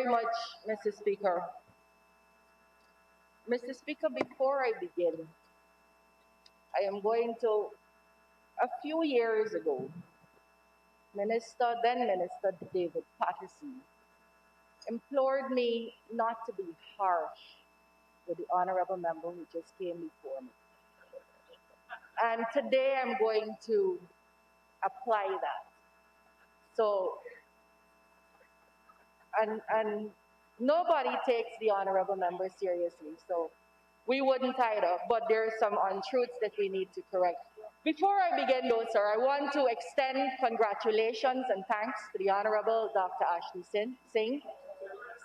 very much, Mr. Speaker. Mr. Speaker, before I begin, I am going to, a few years ago, then Minister David Patterson implored me not to be harsh with the honorable member who just came before me. And today I'm going to apply that. So, and nobody takes the honorable member seriously, so we wouldn't tie it up, but there are some untruths that we need to correct. Before I begin though, sir, I want to extend congratulations and thanks to the Honorable Dr. Ashley Singh,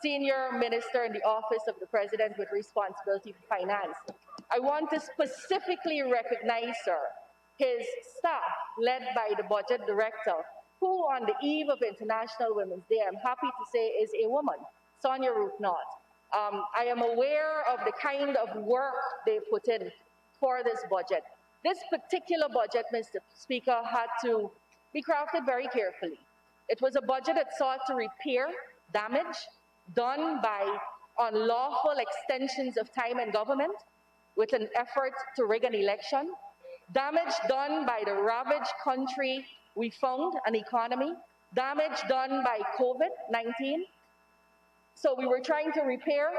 Senior Minister in the Office of the President with responsibility for finance. I want to specifically recognize, sir, his staff led by the Budget Director, who on the eve of International Women's Day, I'm happy to say is a woman, Sonia Roothnot. I am aware of the kind of work they put in for this budget. This particular budget, Mr. Speaker, had to be crafted very carefully. It was a budget that sought to repair damage done by unlawful extensions of time in government with an effort to rig an election, damage done by the ravaged country we found, an economy, damage done by COVID-19. So we were trying to repair,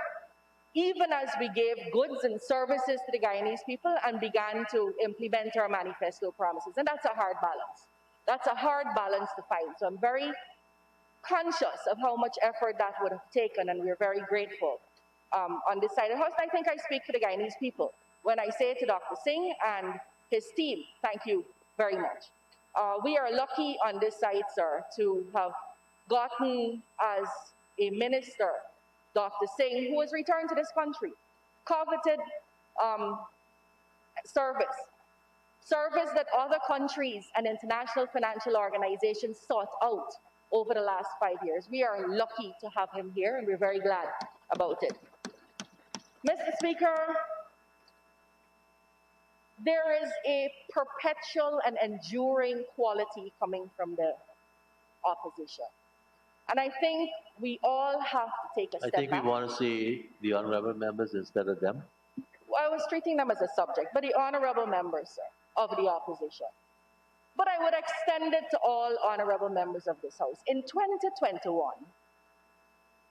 even as we gave goods and services to the Guyanese people and began to implement our manifesto promises. And that's a hard balance. That's a hard balance to find. So I'm very conscious of how much effort that would have taken, and we're very grateful on this side of the house. And I think I speak for the Guyanese people when I say to Dr. Singh and his team, thank you very much. We are lucky on this side, sir, to have gotten as a minister, Dr. Singh, who has returned to this country, coveted service that other countries and international financial organizations sought out over the last 5 years. We are lucky to have him here, and we're very glad about it. Mr. Speaker, there is a perpetual and enduring quality coming from the opposition. And I think we all have to take a step back. I think we want to see the honorable members instead of them. Well, I was treating them as a subject, but the honorable members, sir, of the opposition. But I would extend it to all honorable members of this House. In 2021,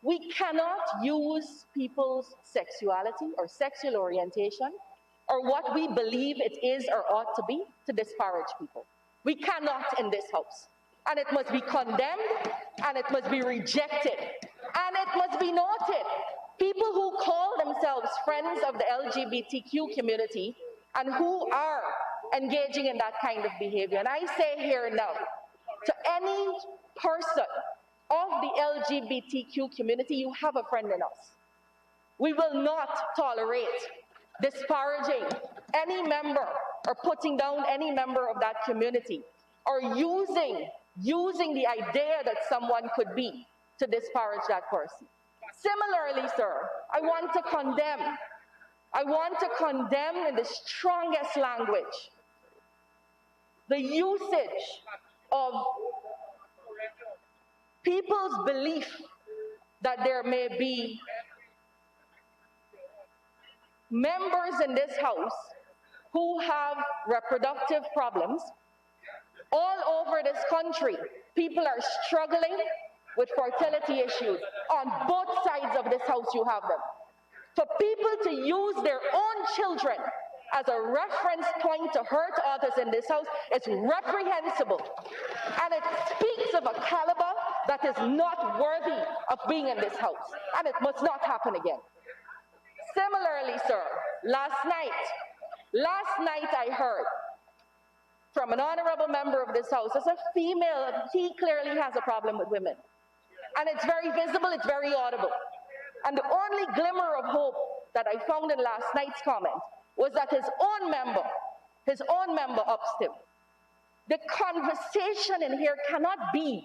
we cannot use people's sexuality or sexual orientation or what we believe it is or ought to be to disparage people. We cannot in this House. And it must be condemned, and it must be rejected, and it must be noted. People who call themselves friends of the LGBTQ community and who are engaging in that kind of behavior. And I say here now, to any person of the LGBTQ community, you have a friend in us. We will not tolerate disparaging any member or putting down any member of that community or using the idea that someone could be to disparage that person. Similarly, sir, I want to condemn in the strongest language the usage of people's belief that there may be members in this House who have reproductive problems. All over this country, people are struggling with fertility issues. On both sides of this House, you have them. For people to use their own children as a reference point to hurt others in this House is reprehensible. And it speaks of a caliber that is not worthy of being in this House. And it must not happen again. Similarly, sir, last night I heard from an honorable member of this House, as a female, he clearly has a problem with women. And it's very visible, it's very audible. And the only glimmer of hope that I found in last night's comment was that his own member ups him. The conversation in here cannot be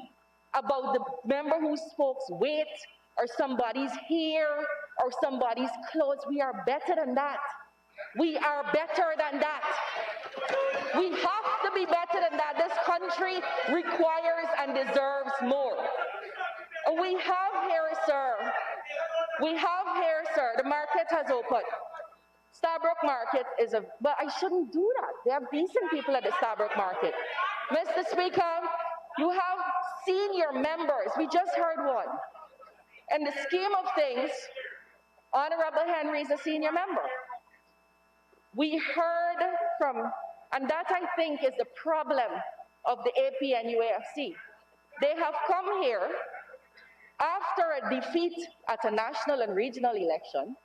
about the member who spoke's weight or somebody's hair or somebody's clothes. We are better than that. We are better than that. We have to be better than that. This country requires and deserves more. We have here, sir, We have here, sir, the market has opened. Starbrook Market is but I shouldn't do that. They have decent people at the Starbrook Market. Mr. Speaker, you have senior members. We just heard one. In the scheme of things, Honorable Henry is a senior member. We heard from, and that I think is the problem of the APNUAFC. They have come here after a defeat at a national and regional election,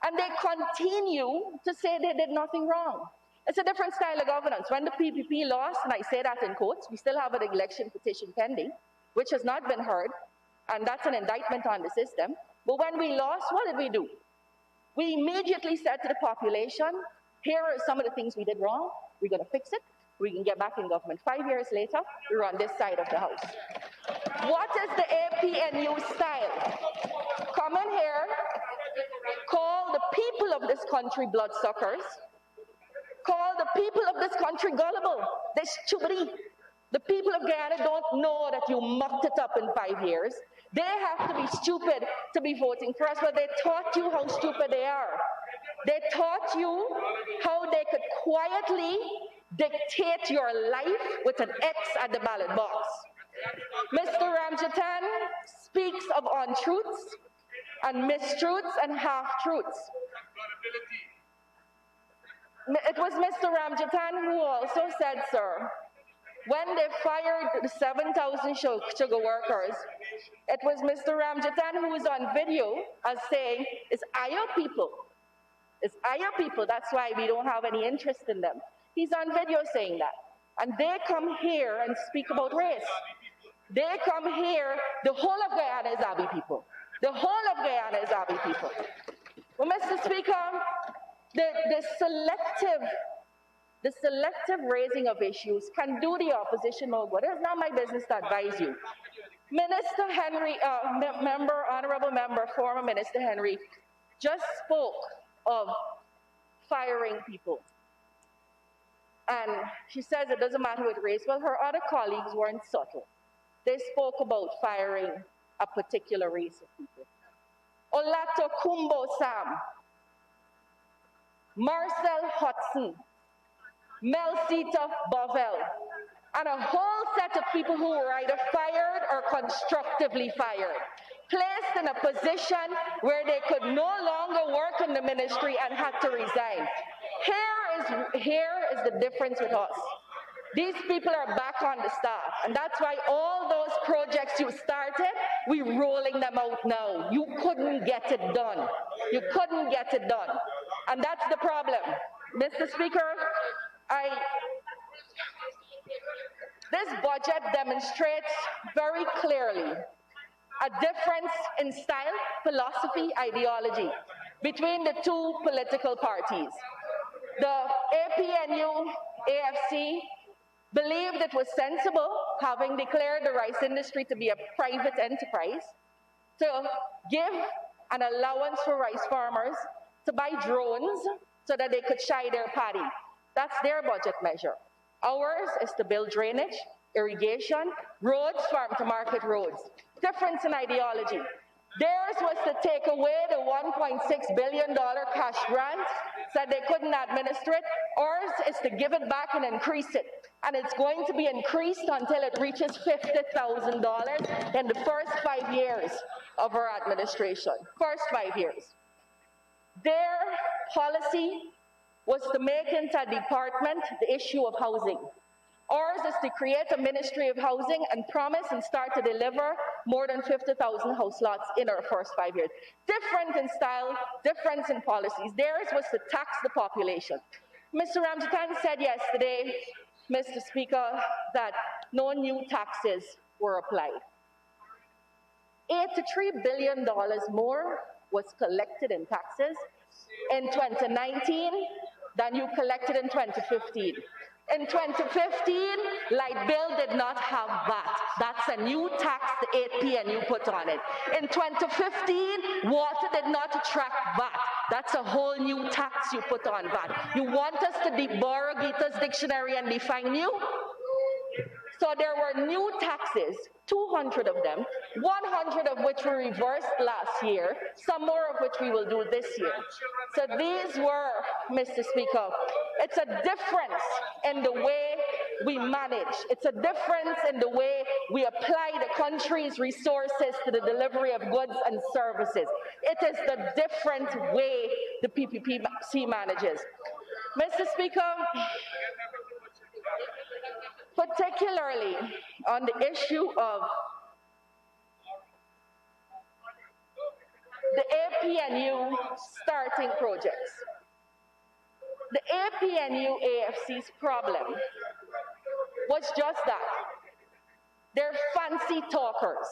and they continue to say they did nothing wrong. It's a different style of governance. When the PPP lost, and I say that in quotes, we still have an election petition pending, which has not been heard, and that's an indictment on the system. But when we lost, what did we do? We immediately said to the population, here are some of the things we did wrong. We're going to fix it. We can get back in government. 5 years later, we're on this side of the house. What is the APNU style? Come in here, call the people of this country bloodsuckers, call the people of this country gullible. They're stupid. The people of Guyana don't know that you mucked it up in 5 years. They have to be stupid to be voting for us, but they taught you how stupid they are. They taught you how they could quietly dictate your life with an X at the ballot box. Mr. Ramjatan speaks of untruths and mistruths and half-truths. It was Mr. Ramjatan who also said, sir, when they fired the 7,000 sugar workers, it was Mr. Ramjatan who was on video as saying, it's our people. It's our people, that's why we don't have any interest in them. He's on video saying that. And they come here and speak about race. They come here, the whole of Guyana is Abi people. The whole of Guyana is Abi people. Well, Mr. Speaker, the selective raising of issues can do the opposition no good. It's not my business to advise you. Minister Henry, Honorable Member, former Minister Henry, just spoke of firing people. And she says it doesn't matter with race. Well, her other colleagues weren't subtle. They spoke about firing a particular race of people. Olato Kumbo Sam, Marcel Hudson, Melsita Bovel, and a whole set of people who were either fired or constructively fired, placed in a position where they could no longer work in the ministry and had to resign. Here is the difference with us. These people are back on the staff, and that's why all those projects you started, we're rolling them out now. You couldn't get it done. You couldn't get it done. And that's the problem. Mr. Speaker, this budget demonstrates very clearly a difference in style, philosophy, ideology between the two political parties. The APNU, AFC, believed it was sensible, having declared the rice industry to be a private enterprise, to give an allowance for rice farmers to buy drones so that they could shy their paddy. That's their budget measure. Ours is to build drainage, irrigation, roads, farm-to-market roads. Difference in ideology. Theirs was to take away the $1.6 billion cash grant, said they couldn't administer it. Ours is to give it back and increase it. And it's going to be increased until it reaches $50,000 in the first 5 years of our administration. First 5 years. Their policy was to make into a department the issue of housing. Ours is to create a Ministry of Housing and promise and start to deliver more than 50,000 house lots in our first 5 years. Different in style, difference in policies. Theirs was to tax the population. Mr. Ramjatan said yesterday, Mr. Speaker, that no new taxes were applied. $83 billion more was collected in taxes in 2019 than you collected in 2015. In 2015, light bill did not have VAT. That's a new tax the APNU put on it. In 2015, water did not attract VAT. That's a whole new tax you put on VAT. You want us to borrow Gita's dictionary and define new? So there were new taxes, 200 of them, 100 of which were reversed last year, some more of which we will do this year. So these were, Mr. Speaker, it's a difference in the way we manage. It's a difference in the way we apply the country's resources to the delivery of goods and services. It is the different way the PPPC manages. Mr. Speaker, particularly on the issue of the APNU starting projects. The APNU AFC's problem was just that. They're fancy talkers,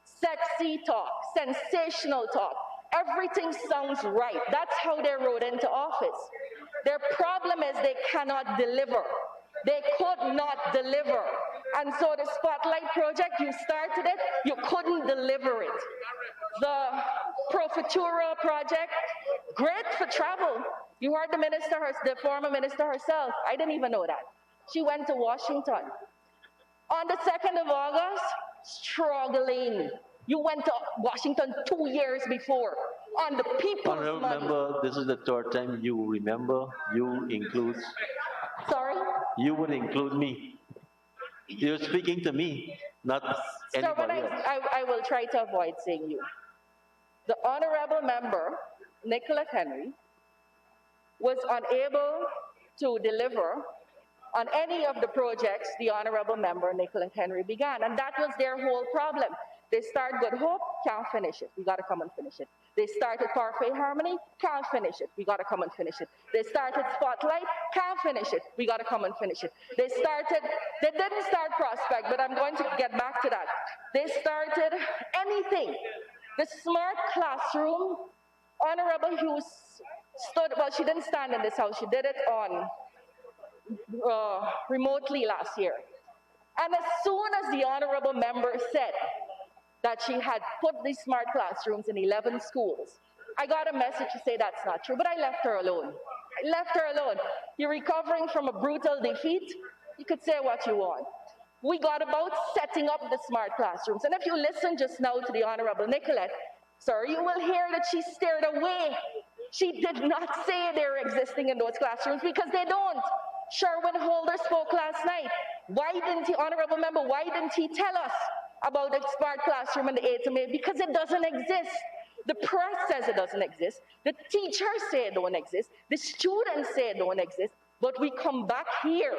sexy talk, sensational talk. Everything sounds right. That's how they rode into office. Their problem is they cannot deliver. They could not deliver. And so the Spotlight project, you started it, you couldn't deliver it. The Pro Futuro project, great for travel. You heard the minister, the former minister herself. I didn't even know that. She went to Washington. On the 2nd of August, struggling. You went to Washington 2 years before on the people's Honorable money. member, this is the third time you remember, you include, Sorry? you would include me. You're speaking to me, not So when anybody else. I will try to avoid saying you. The honorable member, Nicolette Henry, was unable to deliver on any of the projects the honorable member, Nicolette Henry, began. And that was their whole problem. They start Good Hope, can't finish it. We got to come and finish it. They started Parfait Harmony, can't finish it. We got to come and finish it. They started Spotlight, can't finish it. We got to come and finish it. They didn't start Prospect, but I'm going to get back to that. They started anything. The smart classroom, Honorable Hughes stood, well, she didn't stand in this house. She did it on remotely last year. And as soon as the honorable member said that she had put these smart classrooms in 11 schools, I got a message to say that's not true, but I left her alone. I left her alone. You're recovering from a brutal defeat. You could say what you want. We got about setting up the smart classrooms. And if you listen just now to the Honorable Nicolette, sir, you will hear that she stared away. She did not say they're existing in those classrooms because they don't. Sherwin Holder spoke last night. Why didn't he, honorable member, why didn't he tell us about the smart classroom and the A2MA? Because it doesn't exist. The press says it doesn't exist. The teachers say it don't exist. The students say it don't exist. But we come back here.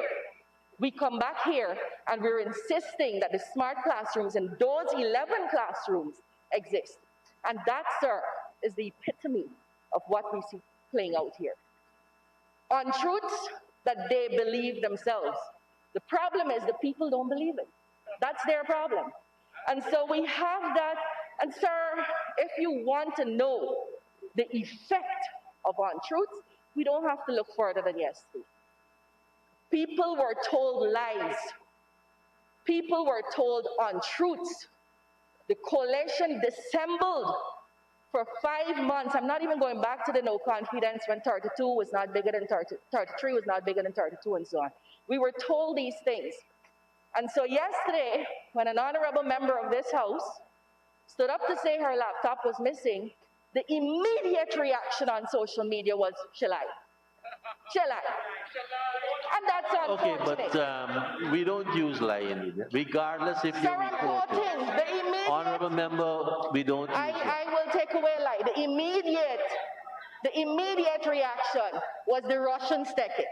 We come back here and we're insisting that the smart classrooms in those 11 classrooms exist. And that, sir, is the epitome of what we see playing out here. On truths that they believe themselves. The problem is the people don't believe it. That's their problem. And so we have that. And sir, if you want to know the effect of untruths, we don't have to look further than yesterday. People were told lies. People were told untruths. The coalition dissembled for 5 months. I'm not even going back to the no confidence when 32 was not bigger than 33 was not bigger than 32 and so on. We were told these things. And so yesterday, when an honorable member of this house stood up to say her laptop was missing, the immediate reaction on social media was, shall I? Shall I? And that's unfortunate. Okay, but we don't use lie in media, regardless if you're reporting. The immediate, Honorable member, we don't use it. I will take away lie. The immediate reaction was the Russians take it.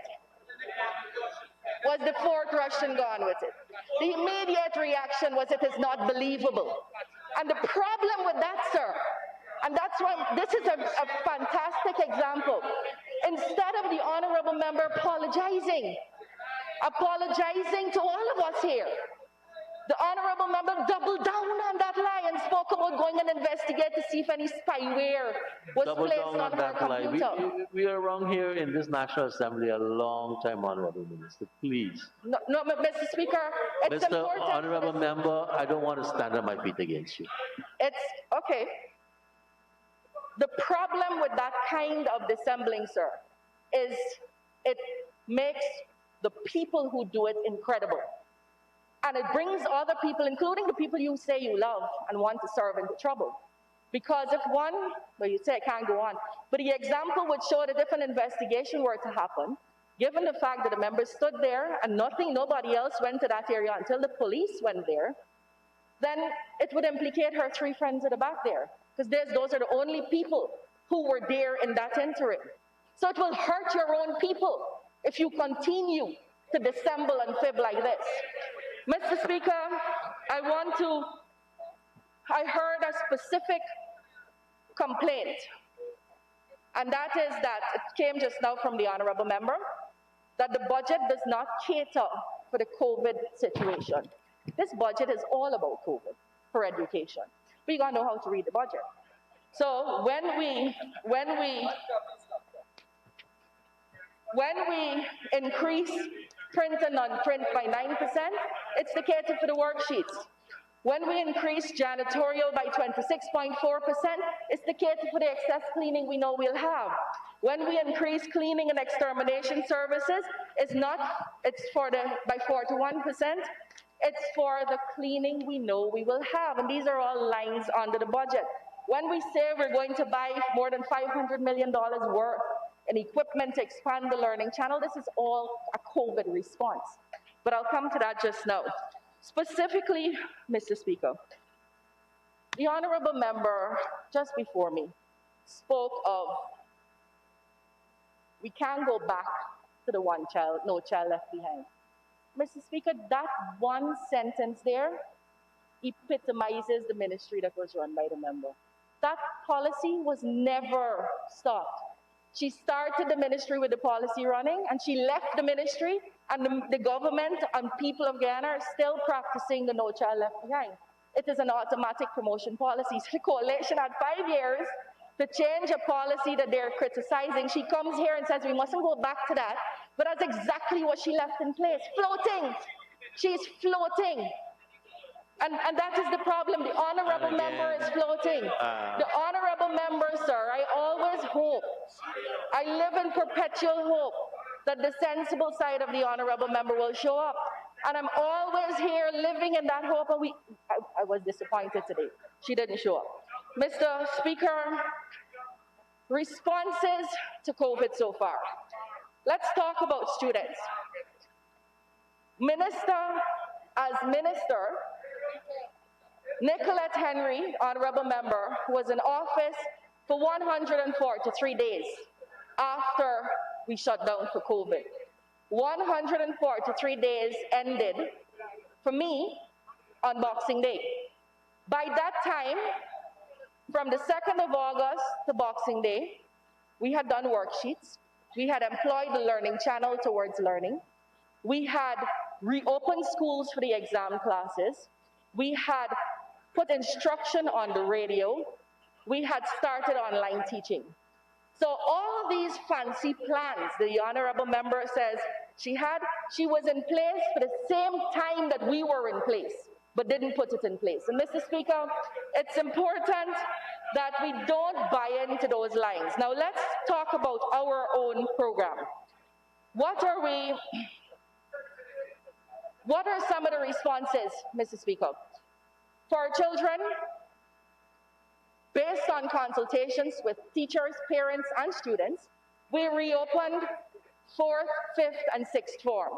Was the fourth Russian gone with it? The immediate reaction was it is not believable. And the problem with that, sir, and that's why this is a fantastic example. Instead of the honorable member apologizing to all of us here, the honorable member doubled down on that lie and spoke about going and investigate to see if any spyware was placed on her computer. We are wrong here in this National Assembly a long time, Honorable Minister. Please. No, Mr. Speaker, it's Mr. important. Honorable Member, I don't want to stand on my feet against you. It's, okay. The problem with that kind of dissembling, sir, is it makes the people who do it incredible. And it brings other people, including the people you say you love and want to serve, into trouble. Because if one, well, you say it can't go on, but the example would show that if an investigation were to happen, given the fact that the members stood there and nobody else went to that area until the police went there, then it would implicate her three friends at the back there, because those are the only people who were there in that interim. So it will hurt your own people if you continue to dissemble and fib like this. Mr. Speaker, I heard a specific complaint, and that is that it came just now from the honorable member, that the budget does not cater for the COVID situation. This budget is all about COVID for education. But you gotta know how to read the budget. So when we increase print and non-print by 9%, it's to cater for the worksheets. When we increase janitorial by 26.4%, it's to cater for the excess cleaning we know we'll have. When we increase cleaning and extermination services, it's by 41%, it's for the cleaning we know we will have. And these are all lines under the budget. When we say we're going to buy more than $500 million worth in equipment to expand the learning channel, this is all a COVID response. But I'll come to that just now. Specifically, Mr. Speaker, the honorable member just before me spoke of we can't go back to the one child, no child left behind. Mr. Speaker, that one sentence there epitomizes the ministry that was run by the member. That policy was never stopped. She started the ministry with the policy running, and she left the ministry, and the government and people of Guyana are still practicing the No Child Left Behind. It is an automatic promotion policy. So the coalition had 5 years to change a policy that they're criticizing. She comes here and says we mustn't go back to that, but that's exactly what she left in place, floating. She's floating. And that is the problem. The honorable member is floating. The honorable member, sir, I always hope, I live in perpetual hope that the sensible side of the honorable member will show up. And I'm always here living in that hope. And I was disappointed today. She didn't show up. Mr. Speaker, responses to COVID so far. Let's talk about students. As minister, Nicolette Henry, honorable member, was in office for 143 days after we shut down for COVID. 143 days ended, for me, on Boxing Day. By that time, from the 2nd of August to Boxing Day, we had done worksheets. We had employed the learning channel towards learning. We had reopened schools for the exam classes. We had put instruction on the radio. We had started online teaching. So all these fancy plans the honorable member says she was in place for the same time that we were in place, but didn't put it in place. And Mr. Speaker, it's important that we don't buy into those lines. Now let's talk about our own program. What are some of the responses, Mr. Speaker? For our children, based on consultations with teachers, parents, and students, we reopened 4th, 5th, and 6th form.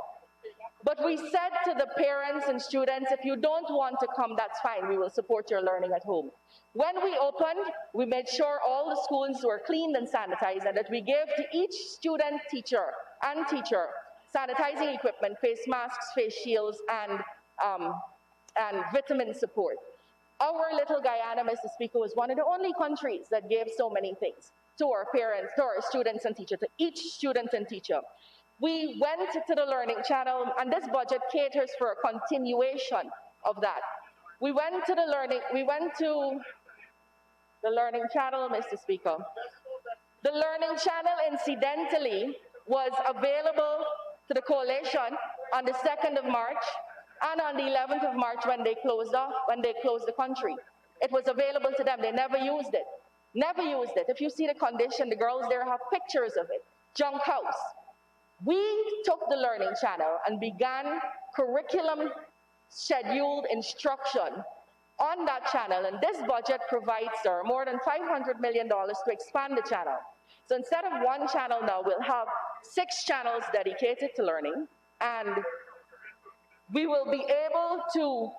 But we said to the parents and students, if you don't want to come, that's fine. We will support your learning at home. When we opened, we made sure all the schools were cleaned and sanitized, and that we gave to each student, teacher, sanitizing equipment, face masks, face shields, and vitamin support. Our little Guyana, Mr. Speaker, was one of the only countries that gave so many things to our parents, to our students and teachers, to each student and teacher. We went to the learning channel, and this budget caters for a continuation of that. We went to the learning channel, Mr. Speaker. The learning channel, incidentally, was available to the coalition on the 2nd of March and on the 11th of March when they closed the country. It was available to them. They never used it. Never used it. If you see the condition, the girls there have pictures of it. Junk house. We took the learning channel and began curriculum scheduled instruction on that channel, and this budget provides, sir, more than $500 million to expand the channel. So instead of one channel now, we'll have 6 channels dedicated to learning, and we will be able to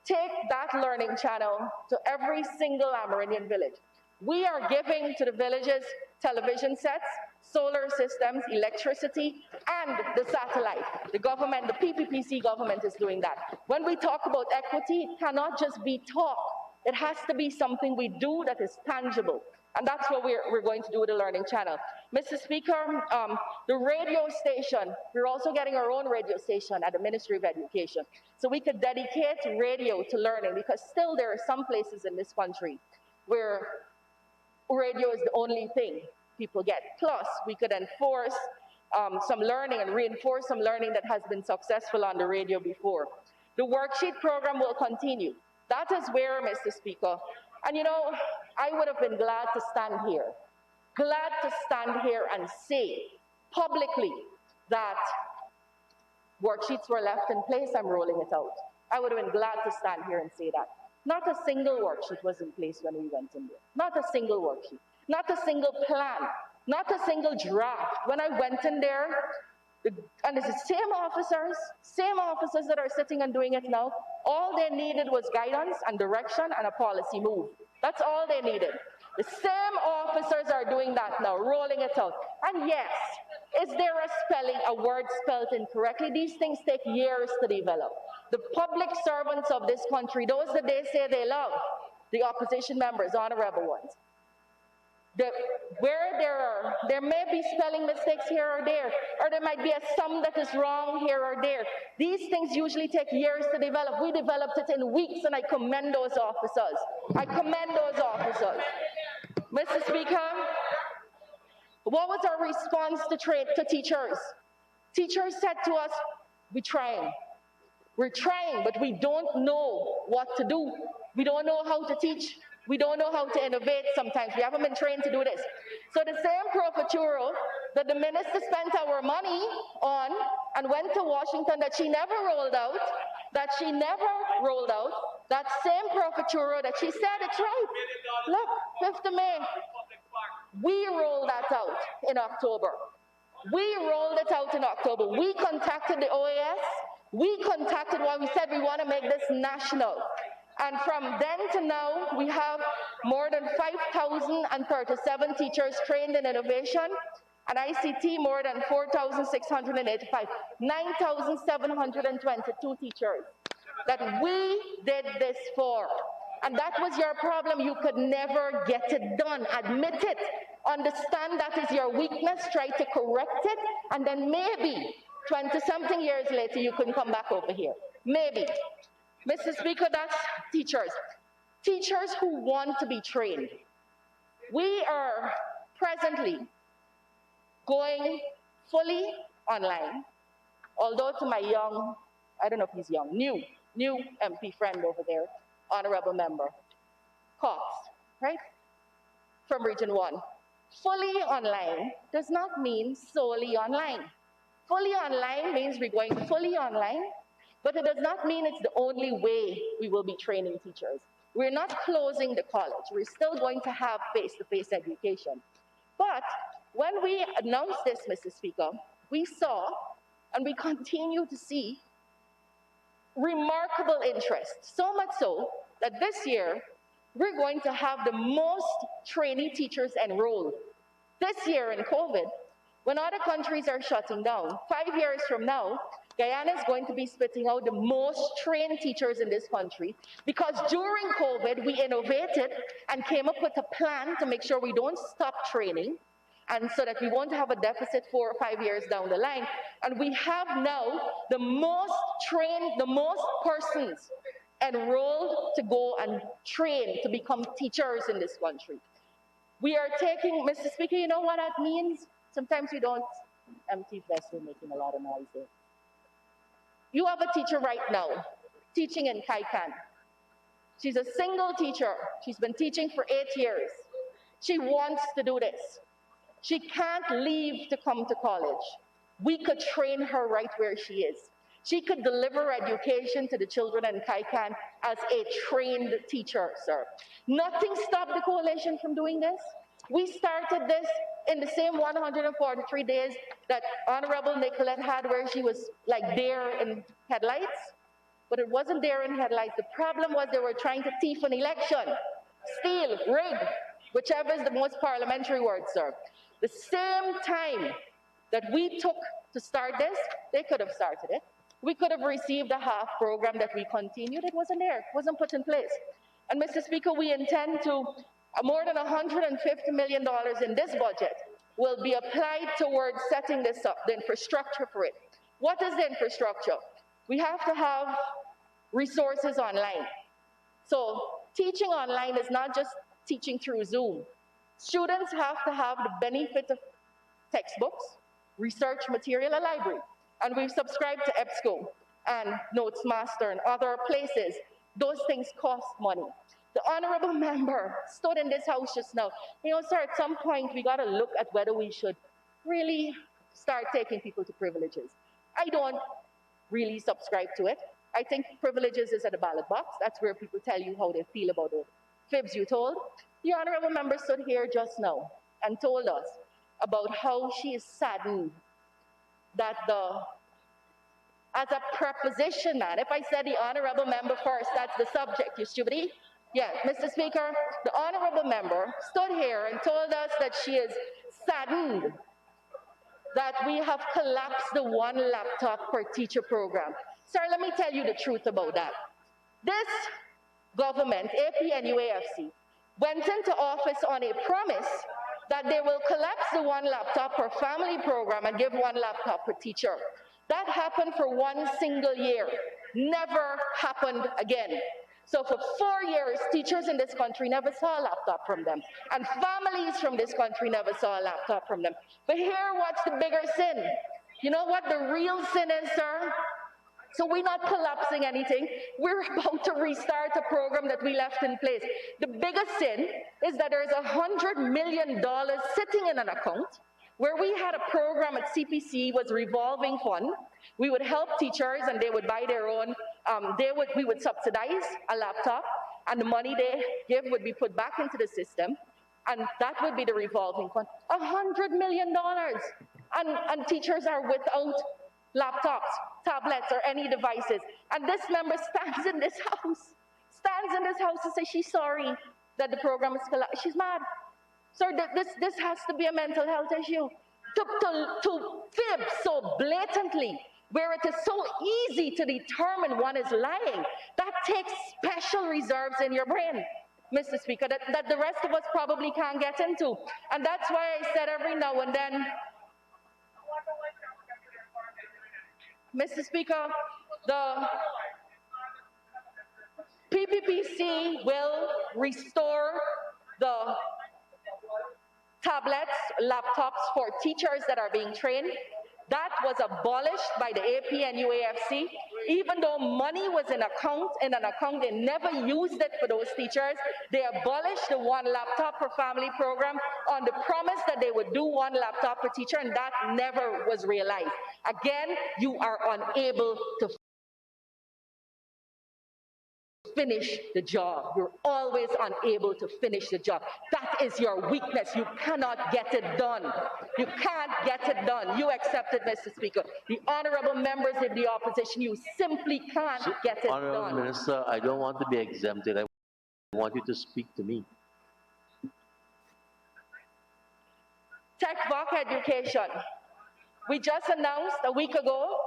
take that learning channel to every single Amerindian village. We are giving to the villages television sets, solar systems, electricity, and the satellite. The government, the PPPC government is doing that. When we talk about equity, it cannot just be talk. It has to be something we do that is tangible. And that's what we're going to do with the Learning Channel. Mr. Speaker, the radio station, we're also getting our own radio station at the Ministry of Education. So we could dedicate radio to learning, because still there are some places in this country where radio is the only thing people get. Plus, we could enforce some learning and reinforce some learning that has been successful on the radio before. The worksheet program will continue. That is where, Mr. Speaker, and you know, I would have been glad to stand here and say publicly that worksheets were left in place, I'm rolling it out. I would have been glad to stand here and say that. Not a single worksheet was in place when we went in there. Not a single worksheet. Not a single plan. Not a single draft. When I went in there, and it's the same officers that are sitting and doing it now, all they needed was guidance and direction and a policy move. That's all they needed. The same officers are doing that now, rolling it out. And yes, is there a word spelled incorrectly? These things take years to develop. The public servants of this country, those that they say they love, the opposition members, honorable ones, where there may be spelling mistakes here or there might be a sum that is wrong here or there. These things usually take years to develop. We developed it in weeks, and I commend those officers. Mr. Speaker, what was our response to teachers? Teachers said to us, we're trying, but we don't know what to do. We don't know how to teach. We don't know how to innovate sometimes. We haven't been trained to do this. So the same professorial that the minister spent our money on and went to Washington that she never rolled out, that same professorial that she said it's right. Look, 5th of May, we rolled that out in October. We contacted the OAS. We contacted what we said we want to make this national. And from then to now, we have more than 5,037 teachers trained in innovation, and ICT more than 4,685, 9,722 teachers that we did this for. And that was your problem. You could never get it done. Admit it. Understand that is your weakness. Try to correct it. And then maybe 20-something years later, you can come back over here. Maybe. Mr. Speaker, that's teachers. Teachers who want to be trained. We are presently going fully online, although to my young, I don't know if he's young, new MP friend over there, honorable member, Cox, right? From Region 1. Fully online does not mean solely online. Fully online means we're going fully online, but it does not mean it's the only way we will be training teachers. We're not closing the college. We're still going to have face-to-face education. But when we announced this, Mr. Speaker, we saw and we continue to see remarkable interest, so much so that this year we're going to have the most trainee teachers enrolled. This year in COVID, when other countries are shutting down, 5 years from now, Guyana is going to be spitting out the most trained teachers in this country, because during COVID, we innovated and came up with a plan to make sure we don't stop training, and so that we won't have a deficit 4 or 5 years down the line. And we have now the most trained, the most persons enrolled to go and train to become teachers in this country. We are taking, Mr. Speaker, you know what that means? Sometimes we don't, empty vessel making a lot of noise there. You have a teacher right now, teaching in Kaikan. She's a single teacher. She's been teaching for 8 years. She wants to do this. She can't leave to come to college. We could train her right where she is. She could deliver education to the children in Kaikan as a trained teacher, sir. Nothing stopped the coalition from doing this. We started this in the same 143 days that Honorable Nicolette had, where she was like there in headlights, but it wasn't there in headlights. The problem was they were trying to thief an election, steal, rig, whichever is the most parliamentary word, sir. The same time that we took to start this, they could have started it. We could have received a half program that we continued. It wasn't there, it wasn't put in place. And Mr. Speaker, we intend to, more than $150 million in this budget will be applied towards setting this up, the infrastructure for it. What is the infrastructure? We have to have resources online. So teaching online is not just teaching through Zoom. Students have to have the benefit of textbooks, research material, a library. And we've subscribed to EBSCO and Notesmaster and other places. Those things cost money. The honorable member stood in this house just now. You know, sir, at some point we got to look at whether we should really start taking people to privileges. I don't really subscribe to it. I think privileges is at the ballot box. That's where people tell you how they feel about the fibs you told. The honorable member stood here just now and told us about how she is saddened that as a preposition, man, if I said the honorable member first, that's the subject, you stupidity. Yeah, Mr. Speaker, the honorable member stood here and told us that she is saddened that we have collapsed the one laptop per teacher program. Sir, let me tell you the truth about that. This government, APNUAFC, went into office on a promise that they will collapse the one laptop per family program and give one laptop per teacher. That happened for one single year, never happened again. So for 4 years, teachers in this country never saw a laptop from them, and families from this country never saw a laptop from them. But here, what's the bigger sin? You know what the real sin is, sir? So we're not collapsing anything. We're about to restart a program that we left in place. The biggest sin is that there's $100 million sitting in an account where we had a program at CPC, was revolving fund. We would help teachers and they would buy their own, we would subsidize a laptop, and the money they give would be put back into the system, and that would be the revolving fund. $100 million, and teachers are without laptops, tablets, or any devices. And this member stands in this house to say she's sorry that the program is collapsed. She's mad. Sir, this has to be a mental health issue. To fib so blatantly, where it is so easy to determine one is lying, that takes special reserves in your brain, Mr. Speaker, that the rest of us probably can't get into. And that's why I said every now and then, Mr. Speaker, the PPPC will restore the tablets, laptops for teachers that are being trained. That was abolished by the APNUAFC. Even though money was in an account, they never used it for those teachers. They abolished the one laptop per family program on the promise that they would do one laptop per teacher, and that never was realized. Again, you are unable to finish the job. You're always unable to finish the job. That is your weakness. You cannot get it done. You can't get it done. You accept it, Mr. Speaker. The honorable members of the opposition, you simply can't get it done. Honorable Minister, I don't want to be exempted. I want you to speak to me. TechVoc education. We just announced a week ago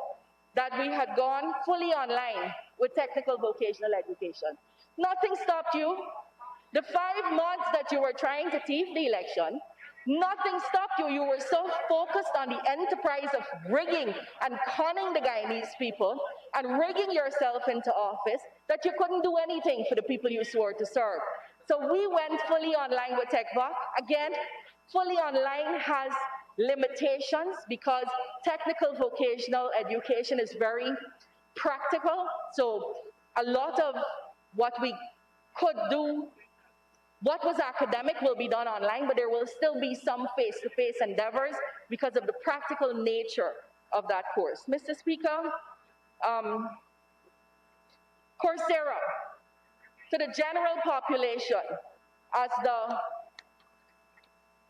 that we had gone fully online with technical vocational education. Nothing stopped you. The 5 months that you were trying to thief the election, nothing stopped you. You were so focused on the enterprise of rigging and conning the Guyanese people and rigging yourself into office that you couldn't do anything for the people you swore to serve. So we went fully online with TechVoc. Again, fully online has limitations because technical vocational education is very practical. So a lot of what we could do, what was academic, will be done online, but there will still be some face-to-face endeavors because of the practical nature of that course. Mr. Speaker, um, Coursera to the general population as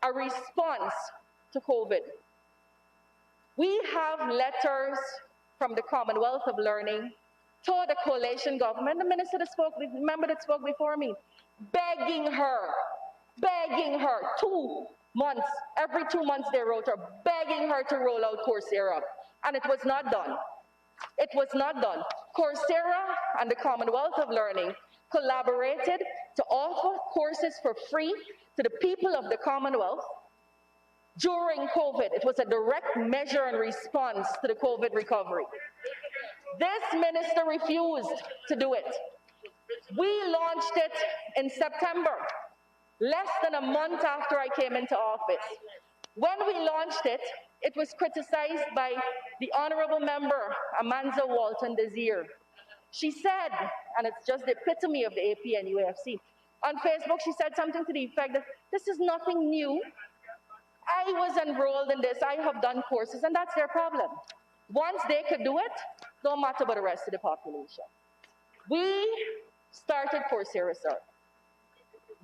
a response to COVID. We have letters from the Commonwealth of Learning to the coalition government, the minister that spoke, the member that spoke before me, begging her, 2 months, every 2 months they wrote her, begging her to roll out Coursera. And it was not done. It was not done. Coursera and the Commonwealth of Learning collaborated to offer courses for free to the people of the Commonwealth during COVID. It was a direct measure and response to the COVID recovery. This minister refused to do it. We launched it in September, less than a month after I came into office. When we launched it, it was criticized by the honorable member, Amanza Walton Desir. She said, and it's just the epitome of the AP and UAFC, on Facebook she said something to the effect that this is nothing new. I was enrolled in this, I have done courses, and that's their problem. Once they could do it, don't matter about the rest of the population. We started Coursera, sir.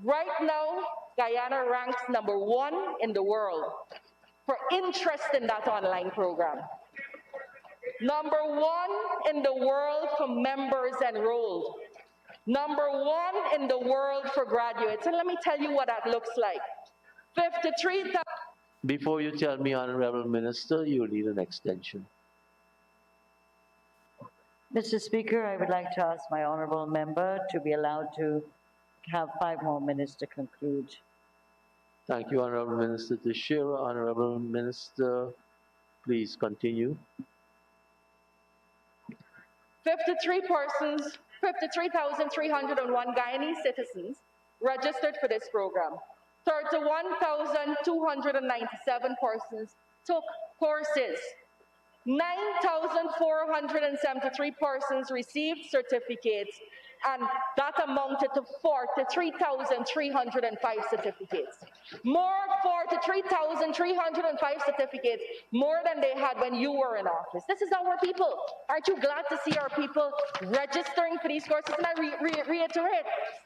Right now, Guyana ranks #1 in the world for interest in that online program. #1 in the world for members enrolled. #1 in the world for graduates. And let me tell you what that looks like. 53,000. Before you tell me, Honorable Minister, you need an extension. Mr. Speaker, I would like to ask my honourable member to be allowed to have 5 more minutes to conclude. Thank you, Honorable Minister Teixeira. Honorable Minister, please continue. 53,301 Guyanese citizens registered for this program. 31,297 persons took courses. 9,473 persons received certificates, and that amounted to 43,305 certificates. More 43,305 certificates, more than they had when you were in office. This is our people. Aren't you glad to see our people registering for these courses? And I reiterate,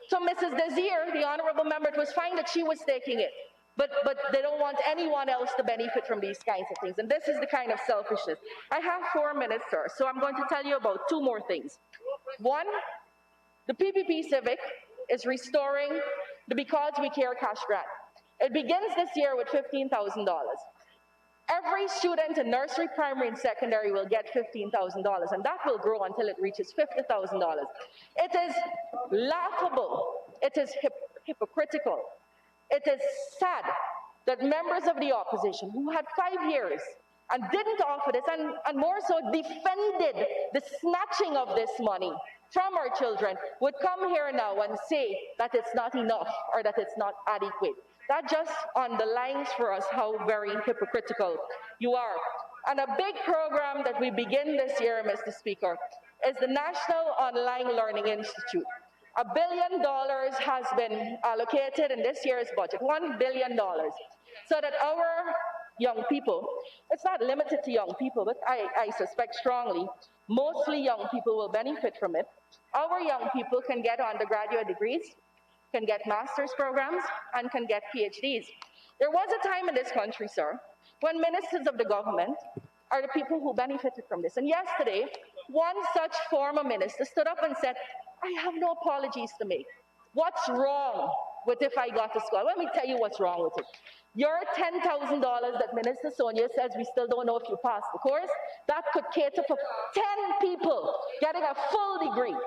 to Mrs. Desir, the honorable member, it was fine that she was taking it. But they don't want anyone else to benefit from these kinds of things. And this is the kind of selfishness. I have 4 minutes, sir, so I'm going to tell you about 2 more things. One, the PPP Civic is restoring the Because We Care cash grant. It begins this year with $15,000. Every student in nursery, primary, and secondary will get $15,000, and that will grow until it reaches $50,000. It is laughable. It is hypocritical. It is sad that members of the opposition who had 5 years and didn't offer this, and more so defended the snatching of this money from our children, would come here now and say that it's not enough or that it's not adequate. That just underlines for us how very hypocritical you are. And a big program that we begin this year, Mr. Speaker, is the National Online Learning Institute. $1 billion has been allocated in this year's budget, $1 billion, so that our young people, it's not limited to young people, but I suspect strongly, mostly young people will benefit from it. Our young people can get undergraduate degrees, can get master's programs, and can get PhDs. There was a time in this country, sir, when ministers of the government are the people who benefited from this. And yesterday, one such former minister stood up and said, I have no apologies to make. What's wrong with if I got to school? Let me tell you what's wrong with it. Your $10,000 that Minister Sonia says we still don't know if you passed the course, that could cater for 10 people getting a full degree, 10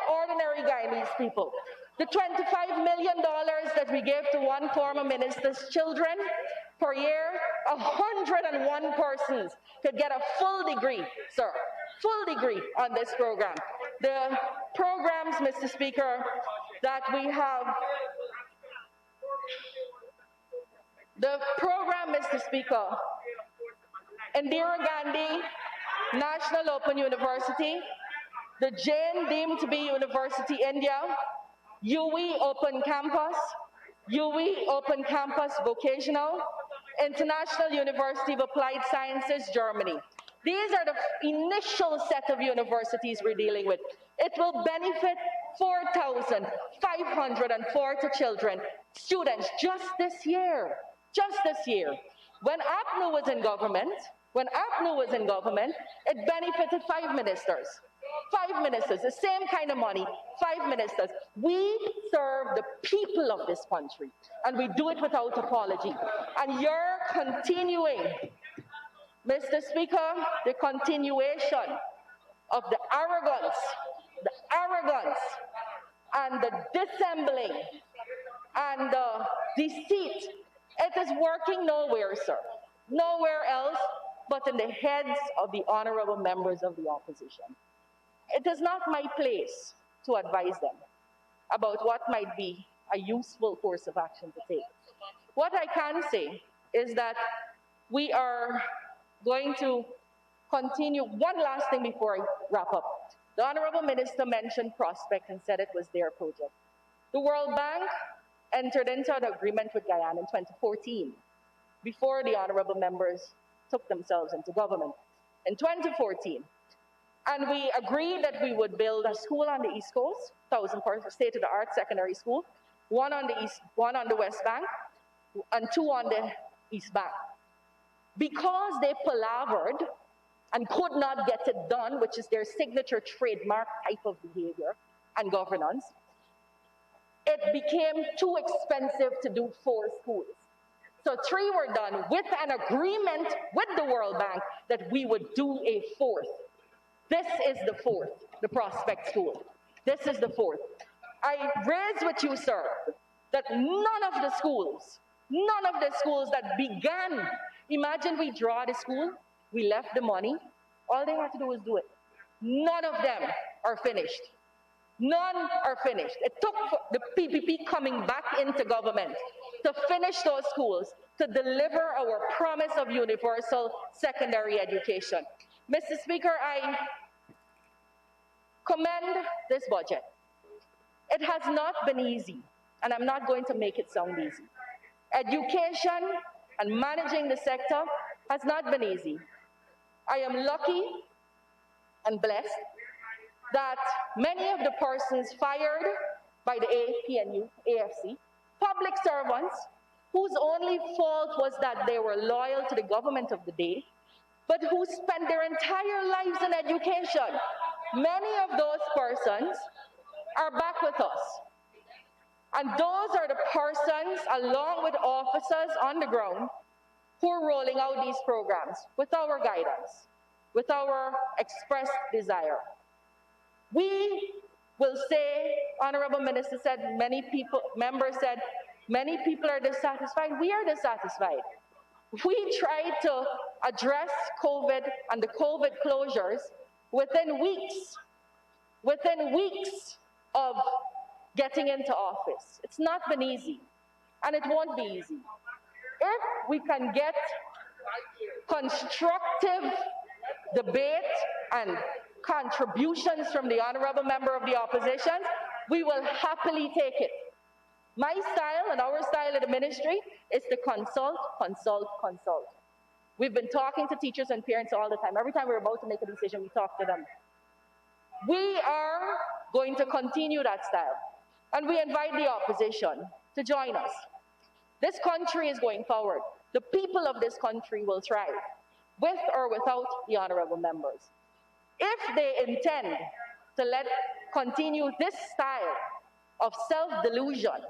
ordinary Guyanese people. The $25 million that we gave to one former minister's children per year, 101 persons could get a full degree, sir, full degree on this program. The programs, Mr. Speaker, that we have, the program, Mr. Speaker, Indira Gandhi National Open University, the Jain deemed to be University India, UE Open Campus, UE Open Campus Vocational, International University of Applied Sciences, Germany. These are the initial set of universities we're dealing with. It will benefit 4,540 children, students, just this year. Just this year. When APNU was in government, it benefited 5 ministers. 5 ministers, the same kind of money, 5 ministers. We serve the people of this country, and we do it without apology. And you're continuing, Mr. Speaker, the continuation of the arrogance and the dissembling and the deceit. It is working nowhere, sir. Nowhere else but in the heads of the honorable members of the opposition. It is not my place to advise them about what might be a useful course of action to take. What I can say is that we are going to continue. One last thing before I wrap up. The Honorable Minister mentioned Prospect and said it was their project. The World Bank entered into an agreement with Guyana in 2014, before the honorable members took themselves into government. In 2014, and we agreed that we would build a school on the East Coast, 1,000-person state-of-the-art secondary school, one on the West Bank, and 2 on the East Bank. Because they palavered and could not get it done, which is their signature trademark type of behavior and governance, it became too expensive to do 4 schools. So 3 were done with an agreement with the World Bank that we would do a 4th. This is the 4th, the Prospect School. This is the 4th. I raise with you, sir, that none of the schools that began, imagine we draw the school, we left the money, all they had to do was do it. None of them are finished. None are finished. It took the PPP coming back into government to finish those schools, to deliver our promise of universal secondary education. Mr. Speaker, I commend this budget. It has not been easy, and I'm not going to make it sound easy. Education and managing the sector has not been easy. I am lucky and blessed that many of the persons fired by the AFPNU, AFC, public servants, whose only fault was that they were loyal to the government of the day, but who spent their entire lives in education. Many of those persons are back with us. And those are the persons, along with officers on the ground, who are rolling out these programs with our guidance, with our expressed desire. We will say, Honorable Minister said, members said, many people are dissatisfied. We are dissatisfied. We tried to address COVID and the COVID closures within weeks of getting into office. It's not been easy, and it won't be easy. If we can get constructive debate and contributions from the honorable member of the opposition, we will happily take it. My style and our style at the ministry is to consult, consult, consult. We've been talking to teachers and parents all the time. Every time we're about to make a decision, we talk to them. We are going to continue that style, and we invite the opposition to join us. This country is going forward. The people of this country will thrive, with or without the honorable members. If they intend to continue this style of self-delusion,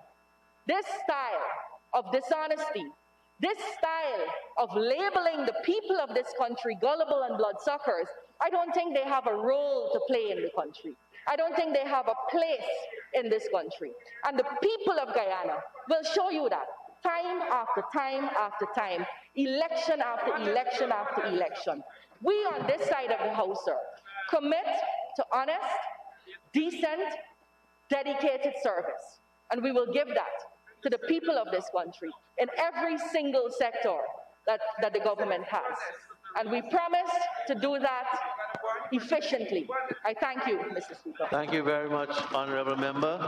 this style of dishonesty, this style of labeling the people of this country gullible and bloodsuckers, I don't think they have a role to play in the country. I don't think they have a place in this country. And the people of Guyana will show you that time after time after time, election after election after election. We on this side of the house, sir, commit to honest, decent, dedicated service. And we will give that to the people of this country in every single sector that the government has. And we promise to do that efficiently. I thank you, Mr. Speaker. Thank you very much, Honorable Member.